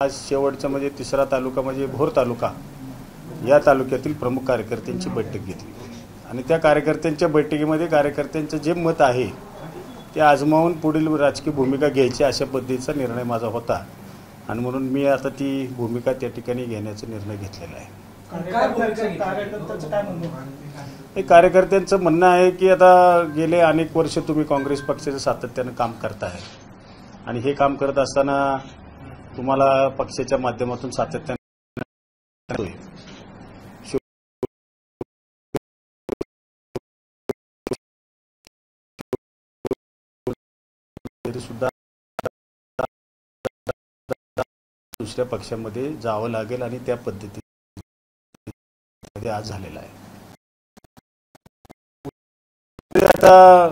आज शेवटचा म्हणजे तिसरा तालुका म्हणजे भोर तालुका या तालुक्यातील प्रमुख कार्यकर्त्यांची बैठक घेतली आणि त्या कार्यकर्त्यांच्या बैठकीमध्ये कार्यकर्त्यांचं जे मत आहे ते आजमावून पुढील राजकीय भूमिका घ्यायची अशा पद्धतीचा निर्णय माझा होता आणि म्हणून मी आता ती भूमिका त्या ठिकाणी घेण्याचा निर्णय घेतलेला आहे। कार्यकर्त्यांचं म्हणणं आहे की आता गेले अनेक वर्ष तुम्ही काँग्रेस पक्षाचं सातत्यानं काम करताय आणि हे काम करत असताना तुम्हाला पक्षाच्या माध्यमातून सातत्याने सुद्धा दुसऱ्या पक्षामध्ये जावं लागेल आणि त्या पद्धतीने आज झालेला आहे। आता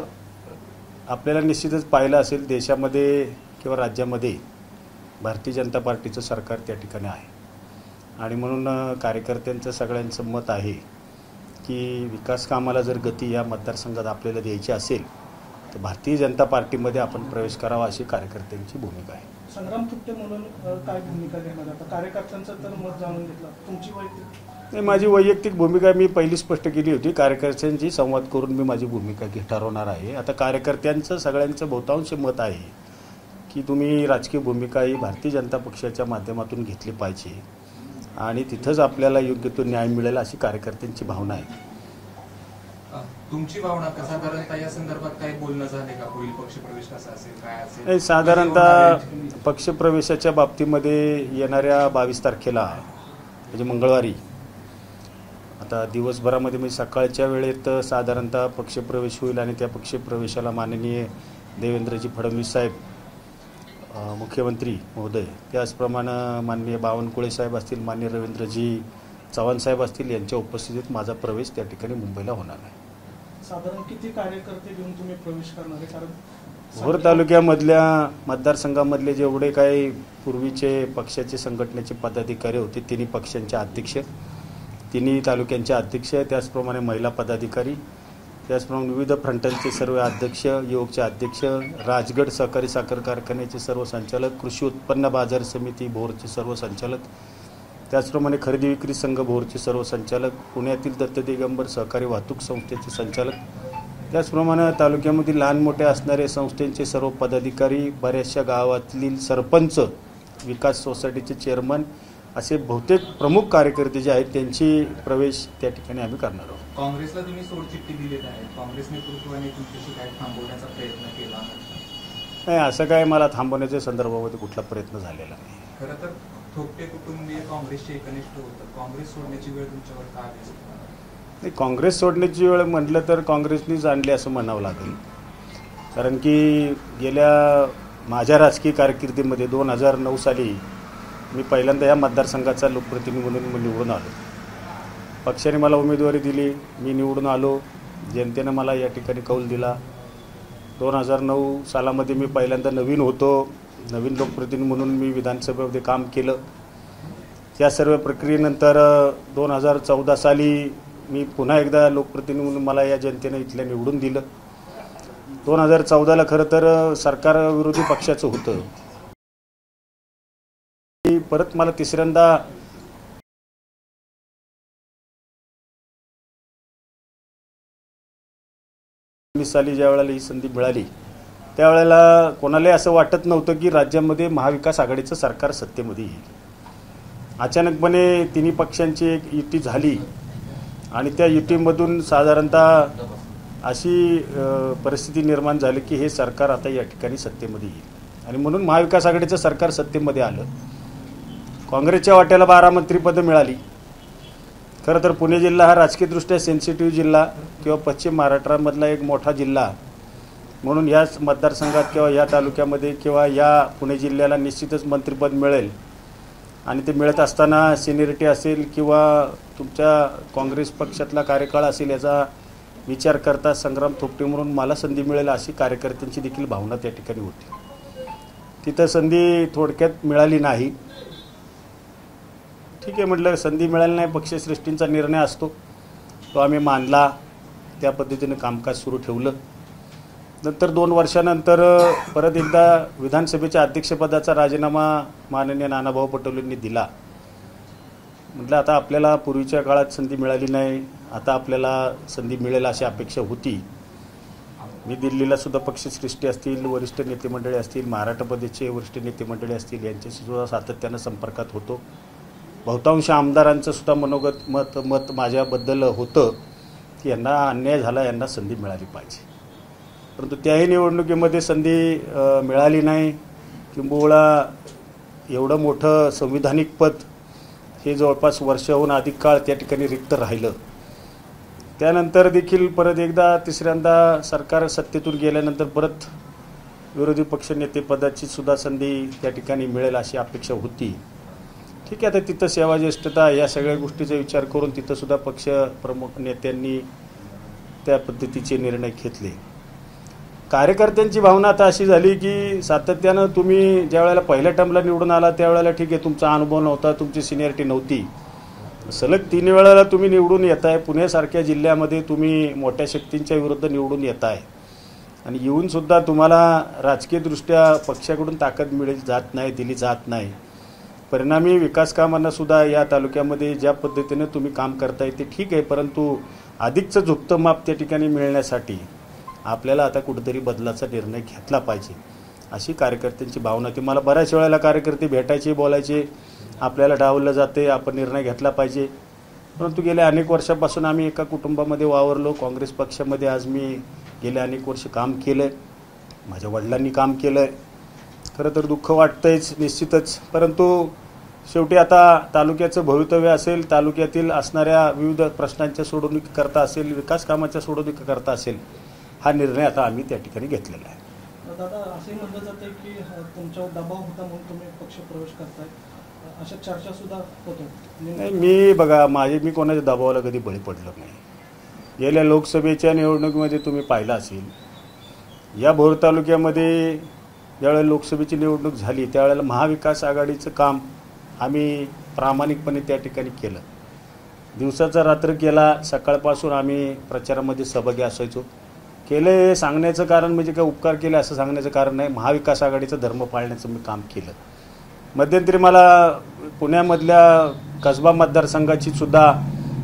आपल्याला निश्चितच पाहिलं असेल देशामध्ये किंवा राज्यामध्ये भारतीय जनता पार्टीचं सरकार त्या ठिकाणी आहे आणि म्हणून कार्यकर्त्यांचं सगळ्यांचं मत आहे की विकास कामाला जर गती या मतदारसंघात आपल्याला द्यायची असेल तर भारतीय जनता पार्टीमध्ये आपण प्रवेश करावा अशी कार्यकर्त्यांची भूमिका आहे। संग्राम थोपटे म्हणून काय भूमिका घेणार आता कार्यकर्त्यांचं तर मत जाणून घेतलं तुमची वैयक्तिक माझी वैयक्तिक भूमिका मी पहिली स्पष्ट केली होती। कार्यकर्त्यांशी संवाद करून मी माझी भूमिका ठरवणार आहे। आता कार्यकर्त्यांचं सगळ्यांचं बहुतांश मत आहे की तुम्ही राजकीय भूमिका ही भारतीय जनता पक्षाच्या माध्यमातून घेतली पाहिजे आणि तिथंच आपल्याला योग्य तो न्याय मिळेल अशी कार्यकर्त्यांची भावना आहे। तुमची भावना कसा साधारणतः या संदर्भात काही बोलणं झाले का? पुढील पक्षप्रवेश कसा असेल काय असेल? साधारणतः पक्षप्रवेशाच्या बाबतीमध्ये येणाऱ्या 22 तारखेला म्हणजे मंगळवारी आता दिवसभरामध्ये म्हणजे सकाळच्या वेळेत साधारणतः पक्षप्रवेश होईल आणि त्या पक्षप्रवेशाला माननीय देवेंद्रजी फडणवीस साहेब मुख्यमंत्री महोदय त्याचप्रमाणे माननीय बावनकुळे साहेब असतील माननीय रवींद्रजी चव्हाण साहेब असतील यांच्या उपस्थितीत माझा प्रवेश त्या ठिकाणी मुंबईला होणार आहे। साधारण किती कार्यकर्ते घेऊन तुम्ही प्रवेश करणार आहे? कारण भोर तालुक्यामधल्या मतदारसंघामधले जेवढे काही पूर्वीचे पक्षाचे संघटनेचे पदाधिकारी होते तिन्ही पक्षांचे अध्यक्ष तिन्ही तालुक्यांचे अध्यक्ष त्याचप्रमाणे महिला पदाधिकारी त्याचप्रमाणे विविध फ्रंटांचे सर्व अध्यक्ष युवकचे अध्यक्ष राजगड सहकारी साखर कारखान्याचे सर्व संचालक कृषी उत्पन्न बाजार समिती भोरचे सर्व संचालक त्याचप्रमाणे खरेदी विक्री संघ भोरचे सर्व संचालक पुण्यातील दत्त दिगंबर सहकारी वाहतूक संस्थेचे संचालक त्याचप्रमाणे तालुक्यामधील लहान मोठे असणारे संस्थेचे सर्व पदाधिकारी बऱ्याचशा गावातील सरपंच विकास सोसायटीचे चेअरमन असे बहुतेक प्रमुख कार्यकर्ते जे आहेत त्यांची प्रवेश त्या ठिकाणी आम्ही करणार आहोत। काँग्रेसला तुम्ही सोडचिठ्ठी दिलेली आहे काँग्रेस नेतृत्वाने तुमच्याशी काय थांबवण्याचा प्रयत्न केला नाही? असं काय मला थांबवण्याच्या संदर्भामध्ये कुठला प्रयत्न झालेला नाही। खरं तर थोपटे कुटुंबीय काँग्रेसचे एकनिष्ठ होतं काँग्रेस सोडण्याची वेळ तुमच्यावर का आली? नाही काँग्रेस सोडण्याची वेळ म्हटलं तर काँग्रेसनीच आणली असं म्हणावं लागेल कारण की गेल्या माझ्या राजकीय कारकिर्दीमध्ये 2009 साली मी पहिल्यांदा या मतदारसंघाचा लोकप्रतिनिधी म्हणून निवडून आलो। पक्षाने मला उमेदवारी दिली मी निवडून आलो जनतेनं मला या ठिकाणी कौल दिला। 2009 सालामध्ये मी पहिल्यांदा नवीन होतो नवीन लोकप्रतिनिधी म्हणून मी विधानसभेमध्ये काम केलं। त्या सर्व प्रक्रियेनंतर 2014 साली मी पुन्हा एकदा लोकप्रतिनिधी म्हणून मला या जनतेनं इथल्या निवडून दिलं। 2014ला खरं तर सरकार विरोधी पक्षाचं होतं परत मला तिसऱ्यांदा साली ज्या वेळेला ही संधी मिळाली त्यावेळेला कोणालाही असं वाटत नव्हतं की राज्यामध्ये महाविकास आघाडीचं सरकार सत्तेमध्ये येईल। अचानकपणे तिन्ही पक्षांची एक युती झाली आणि त्या युतीमधून साधारणतः अशी परिस्थिती निर्माण झाली की हे सरकार आता या ठिकाणी सत्तेमध्ये येईल आणि म्हणून महाविकास आघाडीचं सरकार सत्तेमध्ये आलं। काँग्रेसच्या वाट्याला 12 मंत्रिपदं मिळाली। खरं तर पुणे जिल्हा हा राजकीयदृष्ट्या सेन्सिटिव्ह जिल्हा किंवा पश्चिम महाराष्ट्रामधला एक मोठा जिल्हा म्हणून याच मतदारसंघात किंवा या तालुक्यामध्ये किंवा या पुणे जिल्ह्याला निश्चितच मंत्रिपद मिळेल आणि ते मिळत असताना सिनियरिटी असेल किंवा तुमच्या काँग्रेस पक्षातला कार्यकाळ असेल याचा विचार करता संग्राम थोपटे म्हणून मला संधी मिळेल अशी कार्यकर्त्यांची देखील भावना त्या ठिकाणी होती। तिथं संधी थोडक्यात मिळाली नाही। ठीक आहे म्हटलं संधी मिळाली नाही पक्षश्रेष्ठींचा निर्णय असतो तो आम्ही मानला त्या पद्धतीने कामकाज सुरू ठेवलं। नंतर 2 वर्षानंतर परत एकदा विधानसभेच्या अध्यक्षपदाचा राजीनामा माननीय नानाभाऊ पटोलेंनी दिला. म्हटलं आता आपल्याला पूर्वीच्या काळात संधी मिळाली नाही, आता आपल्याला संधी मिळेल अशी अपेक्षा होती. मी दिल्लीला सुद्धा पक्षश्रेष्ठी असतील, वरिष्ठ नेतेमंडळी असतील, महाराष्ट्र प्रदेशचे वरिष्ठ नेतेमंडळी असतील, यांच्याशी सुद्धा सातत्यानं संपर्कात होतो. बहुतांश आमदारांचं सुद्धा मनोगत मत माझ्याबद्दल होतं की यांना अन्याय झाला, यांना संधी मिळाली पाहिजे. परंतु त्याही निवडणुकीमध्ये संधी मिळाली नाही. किंबहुना एवढं मोठं संविधानिक पद हे जवळपास वर्षाहून अधिक काळ त्या ठिकाणी रिक्त राहिलं. त्यानंतर देखील परत एकदा तिसऱ्यांदा सरकार सत्तेतून गेल्यानंतर परत विरोधी पक्षनेतेपदाची सुद्धा संधी त्या ठिकाणी मिळेल अशी अपेक्षा होती. ठीक आहे, आता तिथं सेवाज्येष्ठता या सगळ्या गोष्टीचा विचार करून तिथं सुद्धा पक्ष प्रमुख नेत्यांनी त्या पद्धतीचे निर्णय घेतले. कार्यकर्त्यांची भावना आता अशी झाली की सातत्यानं तुम्ही ज्या वेळेला पहिल्या टर्मला निवडून आला त्यावेळेला ठीक आहे, तुमचा अनुभव नव्हता, तुमची सिनियरिटी नव्हती. सलग 3 वेळेला तुम्ही निवडून येत आहे. पुण्यासारख्या जिल्ह्यामध्ये तुम्ही मोठ्या शक्तींच्या विरुद्ध निवडून येत आहे आणि येऊनसुद्धा तुम्हाला राजकीयदृष्ट्या पक्षाकडून ताकद दिली जात नाही. परिणामी विकास कामांना सुद्धा या तालुक्यामध्ये ज्या पद्धतीने तुम्ही काम करताय ते ठीक आहे, परंतु अधिकचं झुकतं माप त्या ठिकाणी मिळण्यासाठी आपल्याला आता कुठेतरी बदलाचा निर्णय घेतला पाहिजे अशी कार्यकर्त्यांची भावना होती. मला बऱ्याच वेळेला कार्यकर्ते भेटायचे, बोलायचे, आपल्याला डावललं जाते, आपण निर्णय घेतला पाहिजे. परंतु गेल्या अनेक वर्षापासून आम्ही एका कुटुंबामध्ये वावरलो. काँग्रेस पक्षामध्ये आज मी गेल्या अनेक वर्ष काम केलं आहे, माझ्या वडिलांनी काम केलं आहे. खरं तर दुःख वाटतंच निश्चितच, परंतु शेवटी आता तालुक्याचं भवितव्य असेल, तालुक्यातील असणाऱ्या विविध प्रश्नांच्या सोडवणुकीकरता असेल, विकास कामाच्या सोडवणुकीकरता असेल, हा निर्णय आता आम्ही त्या ठिकाणी घेतलेला आहे. दादा, असे म्हटलं जाते की तुमच्यावर दबाव होता म्हणून तुम्ही पक्ष प्रवेश करताय, अशा चर्चा सुद्धा होतात. नाही, मी बघा मी कोणाच्या दबावाला कधी बळी पडलो नाही. गेल्या लोकसभेच्या निवडणुकीमध्ये तुम्ही पाहिलं असेल, या भोर तालुक्यामध्ये ज्यावेळेला लोकसभेची निवडणूक झाली त्यावेळेला महाविकास आघाडीचं काम आम्ही प्रामाणिकपणे त्या ठिकाणी केलं. दिवसाचा रात्र केला. सकाळपासून आम्ही प्रचारामध्ये सहभागी असायचो. केले सांगण्याचं कारण म्हणजे काय उपकार केले असं सांगण्याचं कारण नाही, महाविकास आघाडीचा धर्म पाळण्याचं मी काम केलं. मध्यंतरी मला पुण्यामधल्या कसबा मतदारसंघाची सुद्धा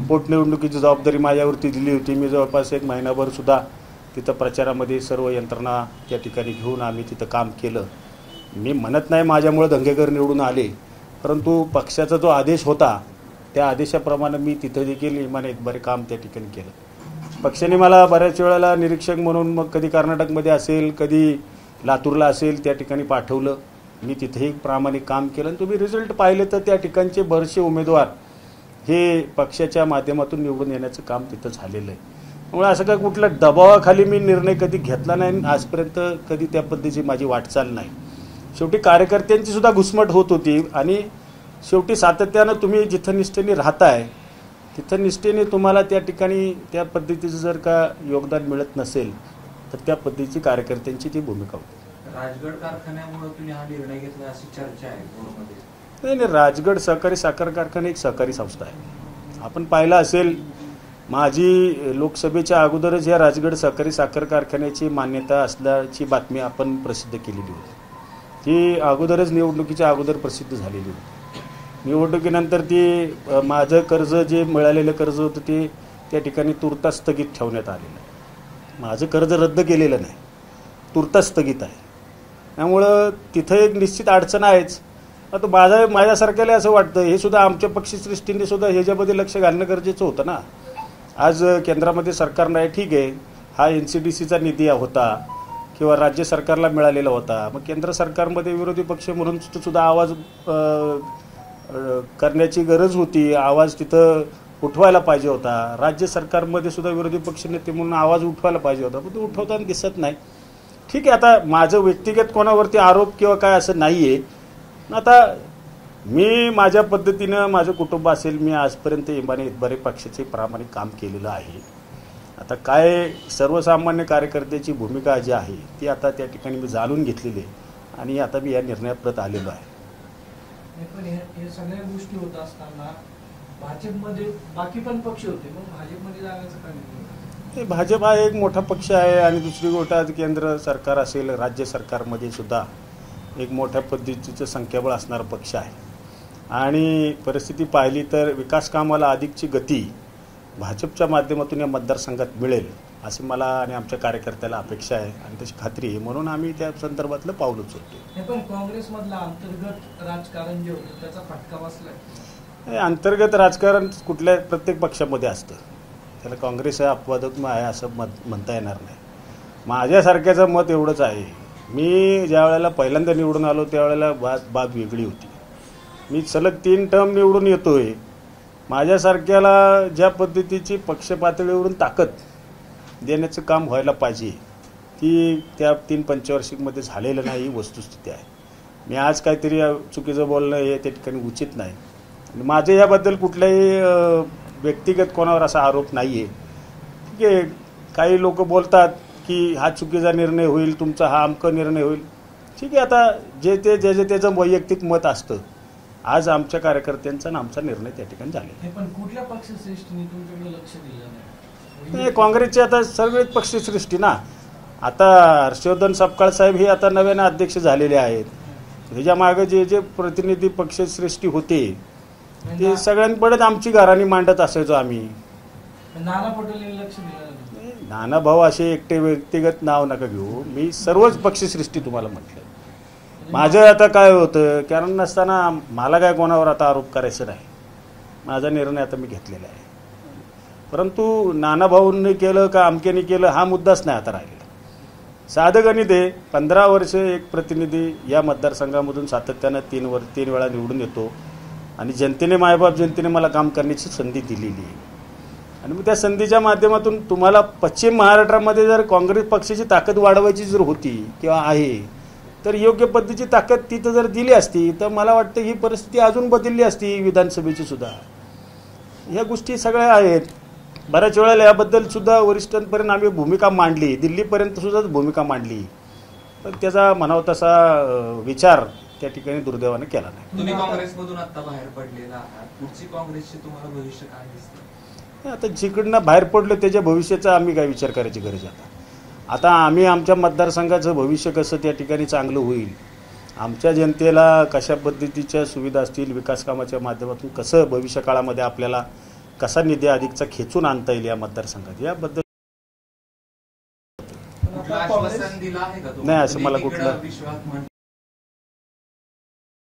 पोटनिवडणुकीची जबाबदारी माझ्यावरती दिली होती. मी जवळपास 1 महिनाभर सुद्धा तिथं प्रचारामध्ये सर्व यंत्रणा त्या ठिकाणी घेऊन आम्ही तिथं काम केलं. मी म्हणत नाही माझ्यामुळे दंगेकर निवडून आले, परंतु पक्षाचा जो आदेश होता त्या आदेशाप्रमाणे मी तिथं देखील इमाने बरे काम त्या ठिकाणी केलं. पक्षाने मला बऱ्याच वेळेला निरीक्षक म्हणून मग कधी कर्नाटकमध्ये असेल, कधी लातूरला असेल त्या ठिकाणी पाठवलं. मी तिथेही प्रामाणिक काम केलं आणि तुम्ही रिझल्ट पाहिले तर त्या ठिकाणचे बरेचसे उमेदवार हे पक्षाच्या माध्यमातून निवडून येण्याचं काम तिथं झालेलं आहे. त्यामुळे असं काय कुठल्या दबावाखाली मी निर्णय कधी घेतला नाही, आजपर्यंत कधी त्या पद्धतीची माझी वाटचाल नाही. शेवटी कार्यकर्त्यांची सुद्धा घुसमट होत होती आणि शेवटी सातत्यानं तुम्ही जिथं निष्ठेने राहताय तिथं निष्ठेने तुम्हाला त्या ठिकाणी त्या पद्धतीचं जर का योगदान मिळत नसेल तर त्या पद्धतीची कार्यकर्त्यांची ती भूमिका होती. राजगड कारखान्यामुळे तुम्ही हा निर्णय घेतला अशी चर्चा आहे बोर्डमध्ये. नाही, राजगड सहकारी साखर कारखाना एक सहकारी संस्था आहे. आपण पाहिलं असेल, माझी लोकसभेच्या अगोदरच या राजगड सहकारी साखर कारखान्याची मान्यता असल्याची बातमी आपण प्रसिद्ध केलेली होती. ती अगोदरच निवडणुकीच्या अगोदर प्रसिद्ध झालेली होती. निवडणुकीनंतर ती माझं कर्ज जे मिळालेलं कर्ज होतं ते त्या ठिकाणी तुर्तास स्थगित ठेवण्यात आलेलं आहे. माझं कर्ज रद्द केलेलं नाही, तुर्तास स्थगित आहे. त्यामुळं तिथं एक निश्चित अडचण आहेच. आता माझ्यासारख्याला असं वाटतं हे सुद्धा आमच्या पक्षश्रेष्ठींनी सुद्धा ह्याच्यामध्ये लक्ष घालणं गरजेचं होतं ना. आज केंद्रामध्ये सरकार नाही, ठीक आहे, हा NCDCचा निधी होता किंवा राज्य सरकारला मिळालेला होता. मग केंद्र सरकारमध्ये विरोधी पक्ष म्हणून सुद्धा आवाज करण्याची गरज होती, आवाज तिथं उठवायला पाहिजे होता. राज्य सरकारमध्ये सुद्धा विरोधी पक्षनेते म्हणून आवाज उठवायला पाहिजे होता, पण तो उठवताना दिसत नाही. ठीक आहे, आता माझं व्यक्तिगत कोणावरती आरोप किंवा काय असं नाही आहे. आता मी माझ्या पद्धतीनं माझं कुटुंब असेल, मी आजपर्यंत इमाने इतबारे पक्षाचे प्रामाणिक काम केलेलं आहे. आता काय सर्वसामान्य कार्यकर्त्याची भूमिका जी आहे ती आता त्या ठिकाणी मी जाणून घेतलेली आहे आणि आता मी या निर्णयाप्रत आलेलो आहे. पण हे सगळ्या गोष्टी होत असताना भाजपमध्ये बाकी पण पक्ष होते, मग भाजपमध्ये जाण्याचं काय? हे भाजप हा एक मोठा पक्ष आहे आणि दुसरी गोष्ट आज केंद्र सरकार असेल, राज्य सरकारमध्ये सुद्धा एक मोठ्या पद्धतीचं संख्याबळ असणारा पक्ष आहे आणि परिस्थिती पाहिली तर विकास कामाला अधिकची गती भाजपच्या माध्यमातून या मतदारसंघात मिळेल अशी मला आणि आमच्या कार्यकर्त्याला अपेक्षा आहे आणि तशी खात्री आहे, म्हणून आम्ही त्या संदर्भातलं पाऊल उचलतो. पण काँग्रेसमधलं अंतर्गत राजकारण जे होतं त्याचा फटका बसलाय. अंतर्गत राजकारण कुठल्या प्रत्येक पक्षामध्ये असतं, त्याला काँग्रेस आहे अपवादात्मक आहे असं म्हणता येणार नाही. माझ्यासारख्याचं मत एवढंच आहे, मी ज्या वेळेला पहिल्यांदा निवडून आलो त्यावेळेला बाब वेगळी होती. मी सलग 3 टर्म निवडून येतोय. माझ्यासारख्याला ज्या पद्धतीची पक्ष पातळीवरून ताकद देण्याचं काम व्हायला पाहिजे ती त्या 3 पंचवार्षिकमध्ये झालेलं नाही, ही वस्तुस्थिती आहे. मी आज काहीतरी चुकीचं बोलणं हे त्या ठिकाणी उचित नाही. माझे याबद्दल कुठलाही व्यक्तिगत कोणावर असा आरोप नाही आहे. ठीक आहे, काही लोक बोलतात की हा चुकीचा निर्णय होईल, तुमचा हा अमका निर्णय होईल. ठीक आहे, आता जे ते त्याचं वैयक्तिक मत असतं. आज आमच्या कार्यकर्त्यांचा आणि आमचा निर्णय त्या ठिकाणी झालेला. पण कुठल्या पक्षश्रेष्ठींनी तुमच्याकडे लक्ष दिलं नाही? काँग्रेसचे आता सर्वच पक्षश्रेष्ठी ना. आता हर्षवर्धन सपकाळ साहेब हे आता नव्याने अध्यक्ष झालेले आहेत. ह्याच्या मागे जे प्रतिनिधी पक्षश्रेष्ठी होते ते सगळ्यांकडेच आमची घराणी मांडत असायचो आम्ही. नाना पटोलेंनी लक्ष दिलं? नाना भाऊ असे एकटे व्यक्तिगत नाव नका घेऊ. मी सर्वच पक्षश्रेष्ठी तुम्हाला म्हटलं. माझं आता काय होतं, कारण नसताना मला काय कोणावर आता आरोप करायचा नाही. माझा निर्णय आता मी घेतलेला आहे. परंतु नाना भाऊंनी केलं का अमकेनी केलं हा मुद्दाच नाही आता राहिलेला. साधं गणित आहे, 15 वर्ष एक प्रतिनिधी या मतदारसंघामधून सातत्यानं 3 वेळा निवडून येतो आणि जनतेने मायबाप जनतेने मला काम करण्याची संधी दिलेली आहे आणि मग त्या संधीच्या माध्यमातून तुम्हाला पश्चिम महाराष्ट्रामध्ये जर काँग्रेस पक्षाची ताकद वाढवायची जर होती किंवा आहे तर योग्य पद्धतीची ताकद तिथं जर दिली असती तर मला वाटतं ही परिस्थिती अजून बदलली असती विधानसभेची सुद्धा. ह्या गोष्टी सगळ्या आहेत. बऱ्याच वेळेला याबद्दल सुद्धा वरिष्ठांपर्यंत आम्ही भूमिका मांडली, दिल्लीपर्यंत सुद्धा भूमिका मांडली, पण त्याचा म्हणावा तसा विचार त्या ठिकाणी दुर्दैवाने केला नाही. तुम्ही काँग्रेसमधून आता बाहेर पडलेला आहात, पुढची काँग्रेसचे तुम्हाला भविष्य काय दिसतं? आता जिकडनं बाहेर पडलं त्याच्या भविष्याचा आम्ही काय विचार करायची गरज आहे. आता आम्ही आमच्या मतदारसंघाचं भविष्य कसं त्या ठिकाणी चांगलं होईल, आमच्या जनतेला कशा पद्धतीच्या सुविधा असतील, विकास कामाच्या माध्यमातून कसं भविष्य काळामध्ये आपल्याला कसा निधी अधिकचा खेचून आणता येईल या मतदारसंघात याबद्दल आश्वासन दिलं आहे का? नाही, असं मला कुठलं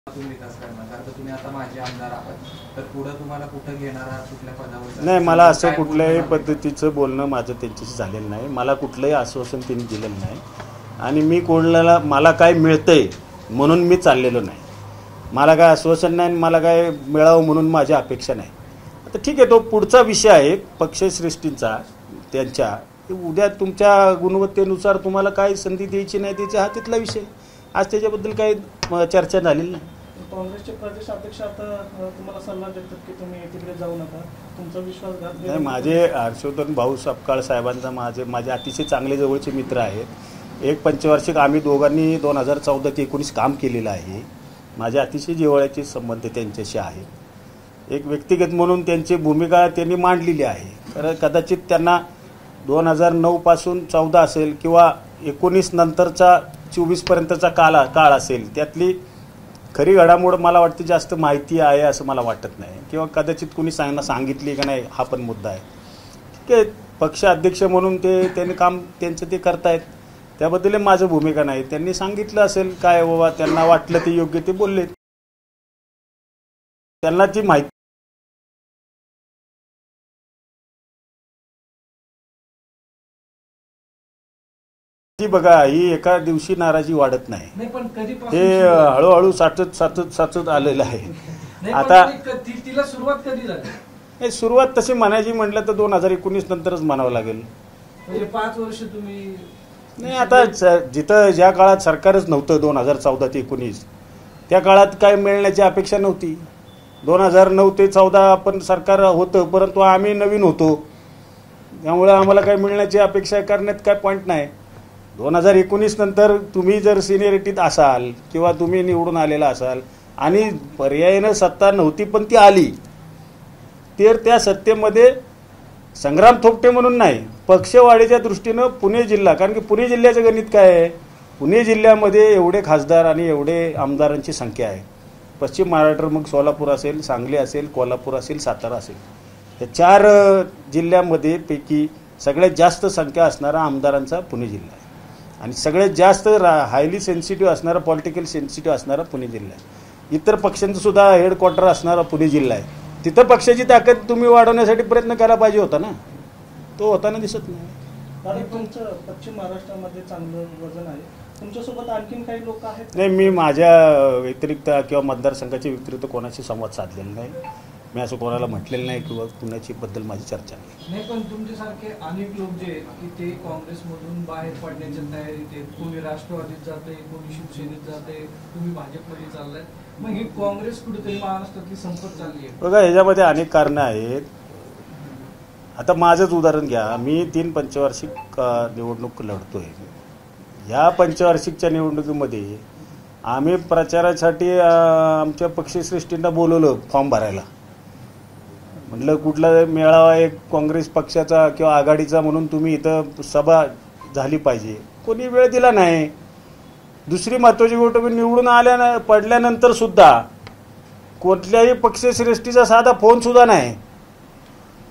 विकास करणार, कारण तुम्ही आता माझे आमदार आहात तर पुढे तुम्हाला कुठं घेणार आहात, कुठल्या पदावर? नाही, मला असं कुठल्याही पद्धतीचं बोलणं माझं त्यांच्याशी झालेलं नाही. मला कुठलंही आश्वासन त्यांनी दिलेलं नाही आणि मी कोणाला मला काय मिळतंय म्हणून मी चाललेलो नाही. मला काय आश्वासन नाही, मला काय मिळावं म्हणून माझी अपेक्षा नाही. आता ठीक आहे, तो पुढचा विषय आहे पक्षश्रेष्ठींचा. त्यांच्या उद्या तुमच्या गुणवत्तेनुसार तुम्हाला काय संधी द्यायची नाही द्यायची हा तिथला विषय. आज त्याच्याबद्दल काही चर्चा झालेली नाही. काँग्रेसचे प्रदेश अध्यक्ष आता तुम्हाला सल्ला देतात की तुम्ही तिकडे जाऊ नका, तुमचा विश्वासघात नाही. माझे हर्षवर्धन भाऊ सपकाळ साहेबांचा माझे अतिशय चांगले जवळचे मित्र आहेत. एक पंचवार्षिक आम्ही दोघांनी 2014 ते 19 काम केलेलं आहे. माझे अतिशय जिव्हाळ्याचे संबंध त्यांच्याशी आहेत. एक व्यक्तिगत म्हणून त्यांची भूमिका त्यांनी मांडलेली आहे. कारण कदाचित त्यांना 2009 पासून 14 असेल किंवा 19 नंतरचा 24पर्यंतचा काळ असेल, त्यातली खरी घडामोड मला वाटते जास्त माहिती आहे असं मला वाटत नाही, किंवा कदाचित कुणी सांगितली का नाही हा पण मुद्दा आहे. ठीक आहे, पक्ष अध्यक्ष म्हणून त्यांनी काम त्यांचं ते करतायत, त्याबद्दल माझं भूमिका नाही. त्यांनी सांगितलं असेल काय बाबा, त्यांना वाटलं ते योग्य ते बोलले, त्यांना ती माहिती. बघा, ही एका दिवशी नाराजी वाढत नाही, हे हळूहळू साचत आलेलं आहे. आता तिला सुरुवात कधी झाली? सुरुवात तशी म्हणायची म्हटलं तर 2019 नंतरच म्हणावं लागेल. म्हणजे 5 वर्ष तुम्ही नाही. आता जिथं ज्या काळात सरकारच नव्हतं 2014 ते 19 त्या काळात काय मिळण्याची अपेक्षा नव्हती. 2009 ते 14 आपण सरकार होतं, परंतु आम्ही नवीन होतो, त्यामुळे आम्हाला काय मिळण्याची अपेक्षा करण्यात काय पॉईंट नाही. 2019 नंतर तुम्ही जर सिनियरिटीत असाल किंवा तुम्ही निवडून आलेला असाल आणि पर्यायानं सत्ता नव्हती पण ती आली, तर त्या सत्तेमध्ये संग्राम थोपटे म्हणून नाही, पक्षवाढीच्या दृष्टीनं पुणे जिल्हा, कारण की पुणे जिल्ह्याचं गणित काय आहे, पुणे जिल्ह्यामध्ये एवढे खासदार आणि एवढे आमदारांची संख्या आहे. पश्चिम महाराष्ट्र मग सोलापूर असेल, सांगली असेल, कोल्हापूर असेल, सातारा असेल, या 4 जिल्ह्यामध्ये पैकी सगळ्यात जास्त संख्या असणारा आमदारांचा पुणे जिल्हा आहे आणि सगळ्यात जास्त हायली सेन्सिटिव्ह असणारा, पॉलिटिकल सेन्सिटिव्ह असणारा पुणे जिल्हा आहे. इतर पक्षांचं सुद्धा हेडक्वार्टर असणारा पुणे जिल्हा आहे. तिथं पक्षाची ताकद तुम्ही वाढवण्यासाठी प्रयत्न करायला पाहिजे होता ना, तो होताना दिसत नाही. आणि तुमचं पश्चिम महाराष्ट्रामध्ये चांगलं वजन आहे, तुमच्यासोबत आणखीन काही लोक आहेत? नाही, मी माझ्या व्यतिरिक्त किंवा मतदारसंघाच्या व्यतिरिक्त कोणाशी संवाद साधलेला नाही. मी असं कोणाला म्हटलेलं नाही किंवा कुणाची बद्दल माझी चर्चा नाही. पण तुमच्यासारखे अनेक लोक जे आहेत की ते काँग्रेसमधून बाहेर पडण्याच्या तयारीत आहेत. कोणी राष्ट्रवादीत जाते, कोणी शिवसेनेत जाते, तुम्ही भाजपमध्ये चाललाय. मग ही काँग्रेस कुठेतरी महाराष्ट्रातली संपत चालली आहे. बघा, ह्याच्यामध्ये अनेक कारणं आहेत. आता माझंच उदाहरण घ्या, मी 3 पंचवार्षिक निवडणूक लढतोय. या पंचवार्षिकच्या निवडणुकीमध्ये आम्ही प्रचारासाठी आमच्या पक्षश्रेष्ठींना बोलवलं फॉर्म भरायला. म्हटलं कुठला मेळावा एक काँग्रेस पक्षाचा किंवा आघाडीचा म्हणून तुम्ही इथं सभा झाली पाहिजे, कोणी वेळ दिला नाही. दुसरी महत्त्वाची गोष्ट, मी निवडून पडल्यानंतर सुद्धा कुठल्याही पक्षश्रेष्ठीचा साधा फोन सुद्धा नाही.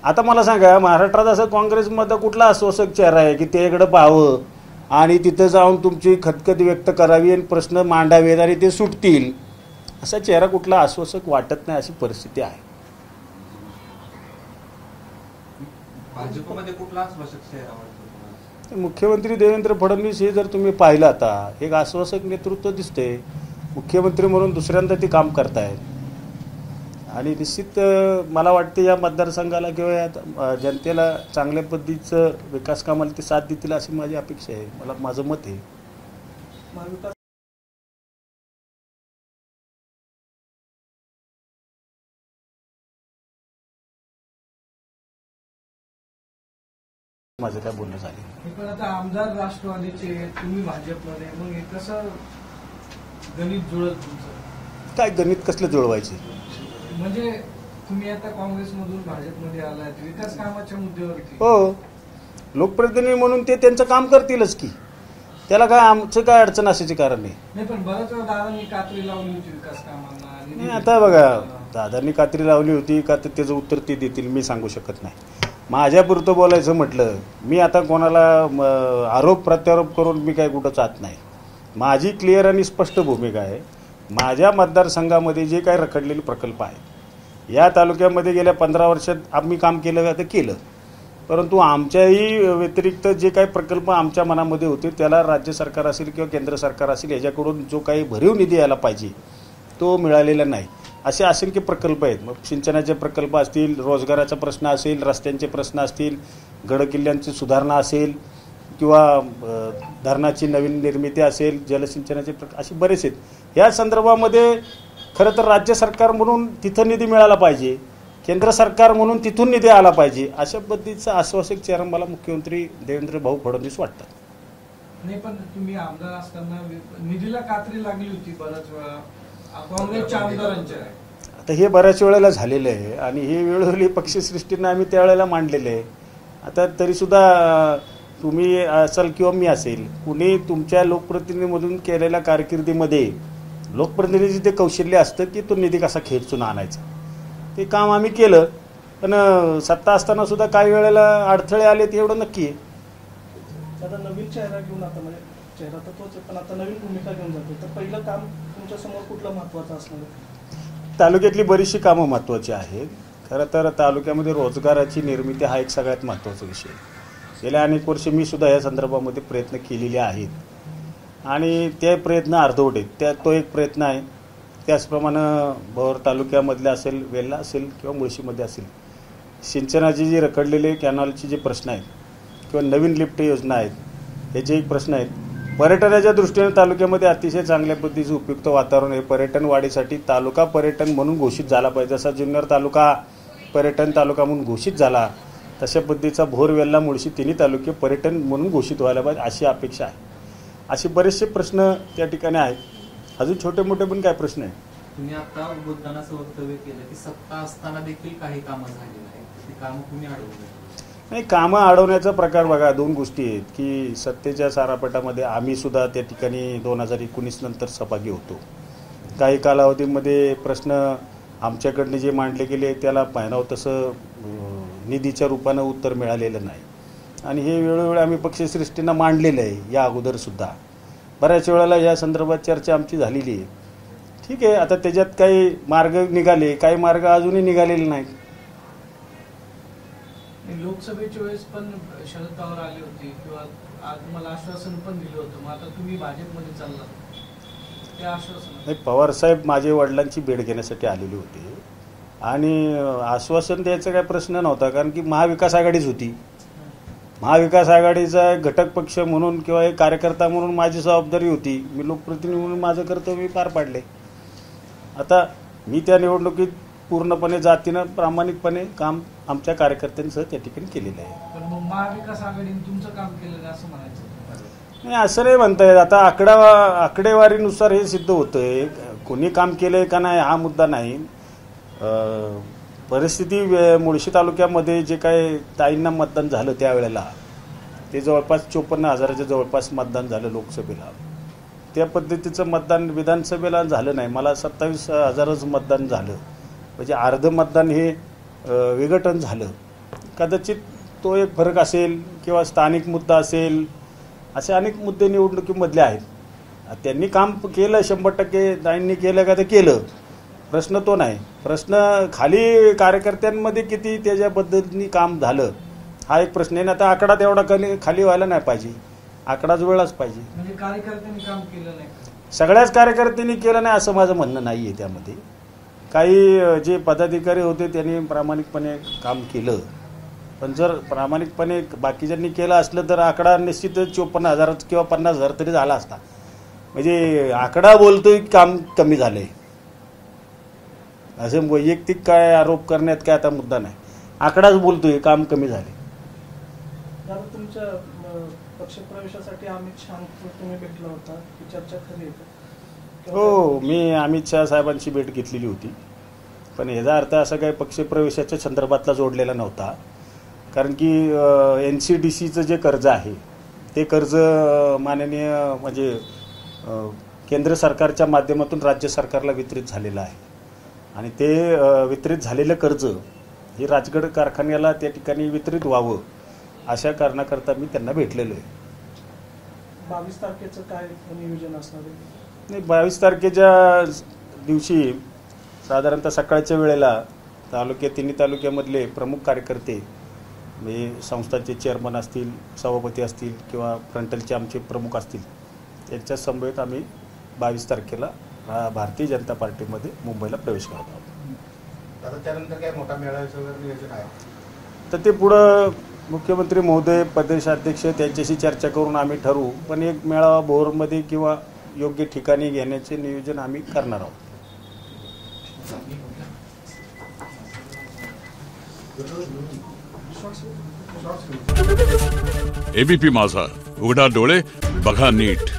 आता मला सांगा, महाराष्ट्रात असं काँग्रेसमध्ये कुठला आश्वासक चेहरा आहे की ते इकडं पाहावं आणि तिथं जाऊन तुमची खतखत व्यक्त करावी आणि प्रश्न मांडावेत आणि ते सुटतील, असा चेहरा कुठला आश्वासक वाटत नाही. अशी परिस्थिती आहे. भाजपमध्ये कुठला आश्वासक चेहरा वाटतो? मुख्यमंत्री देवेंद्र फडणवीस हे जर तुम्ही पाहिलं, आता एक आश्वासक नेतृत्व दिसते. मुख्यमंत्री म्हणून दुसऱ्यांदा ते काम करतायत आणि निश्चित मला वाटतं या मतदारसंघाला किंवा या जनतेला चांगल्या पद्धतीचं विकास कामाला ते साथ देतील अशी माझी अपेक्षा आहे. माझं मत आहे. महाविकास माझं काय बोलणं झालं. पण आता आमदार राष्ट्रवादीचे, तुम्ही भाजपमध्ये, मग हे कसं गणित जुळत तुमचं? काय गणित कसलं जुळवायचे? म्हणजे तुम्ही आता काँग्रेसमधून भाजपमध्ये आलात विकास कामाच्या मुद्द्यावरती. हो, लोकप्रतिनिधी म्हणून ते त्यांचं काम करतीलच की, त्याला काय आमचं काय अडचण असायची कारण नाही. पण बऱ्याच वेळा दादांनी कात्री लावली होती विकास कामांना. आता बघा, दादांनी कात्री लावली होती का तर त्याचं उत्तर ते देतील, मी सांगू शकत नाही. माझ्यापुरतं बोलायचं म्हटलं, मी आता कोणाला आरोप प्रत्यारोप करून मी काय कुठं जात नाही. माझी क्लिअर आणि स्पष्ट भूमिका आहे. माझ्या मतदारसंघामध्ये जे काही रखडलेले प्रकल्प आहेत, या तालुक्यामध्ये गेल्या 15 वर्षात आम्ही काम केलं तर केलं, परंतु आमच्याही व्यतिरिक्त जे काही प्रकल्प आमच्या मनामध्ये होते त्याला राज्य सरकार असेल किंवा केंद्र सरकार असेल याच्याकडून जो काही भरीव निधी यायला पाहिजे तो मिळालेला नाही. असे असंख्य प्रकल्प आहेत. मग सिंचनाचे प्रकल्प असतील, रोजगाराचा प्रश्न असेल, रस्त्यांचे प्रश्न असतील, गडकिल्ल्यांची सुधारणा असेल किंवा धरणाची नवीन निर्मिती असेल, जलसिंचनाचे असे बरेच आहेत. या संदर्भामध्ये खरं तर राज्य सरकार म्हणून तिथं निधी मिळाला पाहिजे, केंद्र सरकार म्हणून तिथून निधी आला पाहिजे, अशा पद्धतीचा आश्वासक चेहरा मला मुख्यमंत्री देवेंद्र भाऊ फडणवीस वाटतात. नाही, पण तुम्ही आमदार असताना निधीला कात्री लागली होती बऱ्याच वेळा काँग्रेसच्या आमदारांच्या. आता हे बऱ्याच वेळेला झालेलं आहे आणि हे वेळोवेळी पक्षश्रेष्ठींना आम्ही त्यावेळेला मांडलेलं आहे. आता तरीसुद्धा तुम्ही असाल किंवा मी असेल, कुणी तुमच्या लोकप्रतिनिधीमधून केलेल्या कारकिर्दीमध्ये लोकप्रतिनिधीचे ते कौशल्य असतं की तो निधी कसा खेचून आणायचा, ते काम आम्ही केलं. पण सत्ता असताना सुद्धा काही वेळेला अडथळे आले ते एवढं नक्की आहे. आता नवीन चेहरा घेऊन, आता म्हणजे चेहरा तर तोच आहे पण आता नवीन भूमिका घेऊन जातो, तर पहिलं काम तुमच्यासमोर कुठलं महत्त्वाचं असणार आहे? तालुक्यातली बरीचशी कामं महत्त्वाची आहेत. खरं तर तालुक्यामध्ये रोजगाराची निर्मिती हा एक सगळ्यात महत्त्वाचा विषय. गेल्या अनेक वर्षे मी सुद्धा या संदर्भामध्ये प्रयत्न केलेले आहेत आणि ते प्रयत्न अर्धवट आहेत. तो एक प्रयत्न आहे. त्याचप्रमाणे भोर तालुक्यामधले असेल, वेल्हा असेल किंवा मुळशीमध्ये असेल, सिंचनाचे जे रखडलेले कॅनॉलचे जे प्रश्न आहेत किंवा नवीन लिफ्ट योजना आहेत याचे एक प्रश्न आहेत. पर्यटनाच्या दृष्टीने तालुक्यामध्ये अतिशय चांगल्या पद्धतीचं उपयुक्त वातावरण आहे. पर्यटन वाढीसाठी तालुका पर्यटन म्हणून घोषित झाला पाहिजे. जसा जुन्नर तालुका पर्यटन तालुका म्हणून घोषित झाला तशा पद्धतीचा भोर, वेल्हा, मुळशी तिन्ही तालुके पर्यटन म्हणून घोषित व्हायला पाहिजे अशी अपेक्षा आहे. असे बरेचसे प्रश्न त्या ठिकाणी आहेत. अजून छोटे मोठे पण काय प्रश्न आहेत. तुम्ही आता बोलताना असं वक्तव्य केलं की सत्ता असताना देखील काही कामं झाली नाही, ती कामं तुम्ही अडवली. नाही, कामं अडवण्याचा प्रकार बघा, दोन गोष्टी आहेत की सत्तेच्या सारापटामध्ये आम्ही सुद्धा त्या ठिकाणी 2019 नंतर सहभागी होतो. काही कालावधीमध्ये प्रश्न आमच्याकडनं जे मांडले गेले त्याला पाहिजे तसं निधीच्या रूपानं उत्तर मिळालेलं नाही आणि हे वेळोवेळी आम्ही पक्षश्रेष्ठींना मांडलेलं आहे. या अगोदरसुद्धा बऱ्याच वेळेला या संदर्भात चर्चा आमची झालेली आहे. ठीक आहे, आता त्याच्यात काही मार्ग निघाले, काही मार्ग अजूनही निघालेले नाहीत. लोकसभेच्या वेळेस पण शरद पवार आले होते किंवा आज मला आश्वासन पण दिलं होतं, मग आता तुम्ही भाजपमध्ये चालला, ते आश्वासन नाही, पवारसाहेब माझे वडिलांची भेट घेण्यासाठी आलेले होते आणि आश्वासन द्यायचा काय प्रश्न नव्हता, कारण की महाविकास आघाडीच होती. महाविकास आघाडीचा एक घटक पक्ष म्हणून किंवा एक कार्यकर्ता म्हणून माझी जबाबदारी होती. मी लोकप्रतिनिधी म्हणून माझं कर्तव्य पार पाडले. आता मी त्या निवडणुकीत पूर्णपणे जातीनं प्रामाणिकपणे काम आमच्या कार्यकर्त्यांसह त्या ठिकाणी केलेलं आहे. पण मग महाविकास आघाडीने तुमचं काम केलं नाही असं म्हणायचं नाही, असं नाही म्हणता येत. आता आकडेवारीनुसार हे सिद्ध होतंय. कोणी काम केलंय का नाही हा मुद्दा नाही. परिस्थिती मुळशी तालुक्यामध्ये जे काय ताईंना मतदान झालं त्यावेळेला ते जवळपास 54,000च्या जवळपास मतदान झालं लोकसभेला. त्या पद्धतीचं मतदान विधानसभेला झालं नाही. मला 27,000च मतदान झालं, म्हणजे अर्ध मतदान हे विघटन झालं. कदाचित तो एक फरक असेल किंवा स्थानिक मुद्दा असेल, असे अनेक मुद्दे निवडणुकीमधले आहेत. त्यांनी काम केलं, 100% ताईंनी केलं का ते केलं, प्रश्न तो नाही. प्रश्न खाली कार्यकर्त्यांमध्ये किती त्याच्या पद्धतीने काम झालं हा एक प्रश्न आहे ना. आता आकडा तेवढा खाली व्हायला नाही पाहिजे, आकडाच वेळाच पाहिजे. म्हणजे कार्यकर्त्यांनी काम केलं नाही, सगळ्याच कार्यकर्त्यांनी केलं नाही असं माझं म्हणणं नाही आहे. त्यामध्ये काही जे पदाधिकारी होते त्यांनी प्रामाणिकपणे काम केलं, पण जर प्रामाणिकपणे बाकीच्यांनी केलं असलं तर आकडा निश्चितच 54,000 किंवा 50,000 तरी झाला असता. म्हणजे आकडा बोलतोय काम कमी झालंय, असं वैयक्तिक काय आरोप करण्यात काय आता मुद्दा नाही. आकडाच बोलतोय काम कमी झाले. दादा, तुमच्या पक्षप्रवेशासाठी अमित शहा तुम्ही भेटला होता, ही चर्चा खरी आहे? हो, मी अमित शहा साहेबांची भेट घेतलेली होती, पण याचा अर्थ असा काही पक्षप्रवेशाच्या संदर्भातला जोडलेला नव्हता. कारण की NCDCचं जे कर्ज आहे ते कर्ज माननीय म्हणजे केंद्र सरकारच्या माध्यमातून राज्य सरकारला वितरित झालेलं आहे आणि ते वितरित झालेलं कर्ज हे राजगड कारखान्याला त्या ठिकाणी वितरित व्हावं अशा कारणाकरता मी त्यांना भेटलेलो आहे. 22 तारखेचं काय नियोजन असणार आहे? नाही, 22 तारखेच्या दिवशी साधारणतः सकाळच्या वेळेला तिन्ही तालुक्यामधले प्रमुख कार्यकर्ते म्हणजे संस्थांचे चेअरमन असतील, सभापती असतील किंवा फ्रंटलचे आमचे प्रमुख असतील त्यांच्या समवेत आम्ही 22 तारखेला भारतीय जनता पार्टीमध्ये मुंबईला प्रवेश करत आहोत. आता त्यानंतर काय मोठा मेळाव्याचं वगैरे नियोजन आहे? तर ते पुढं मुख्यमंत्री महोदय, प्रदेशाध्यक्ष त्यांच्याशी चर्चा करून आम्ही ठरवू, पण एक मेळावा भोरमध्ये किंवा योग्य ठिकाणी घेण्याचे नियोजन आम्ही करणार आहोत. ABP माझा, उघडा डोळे बघा नीट.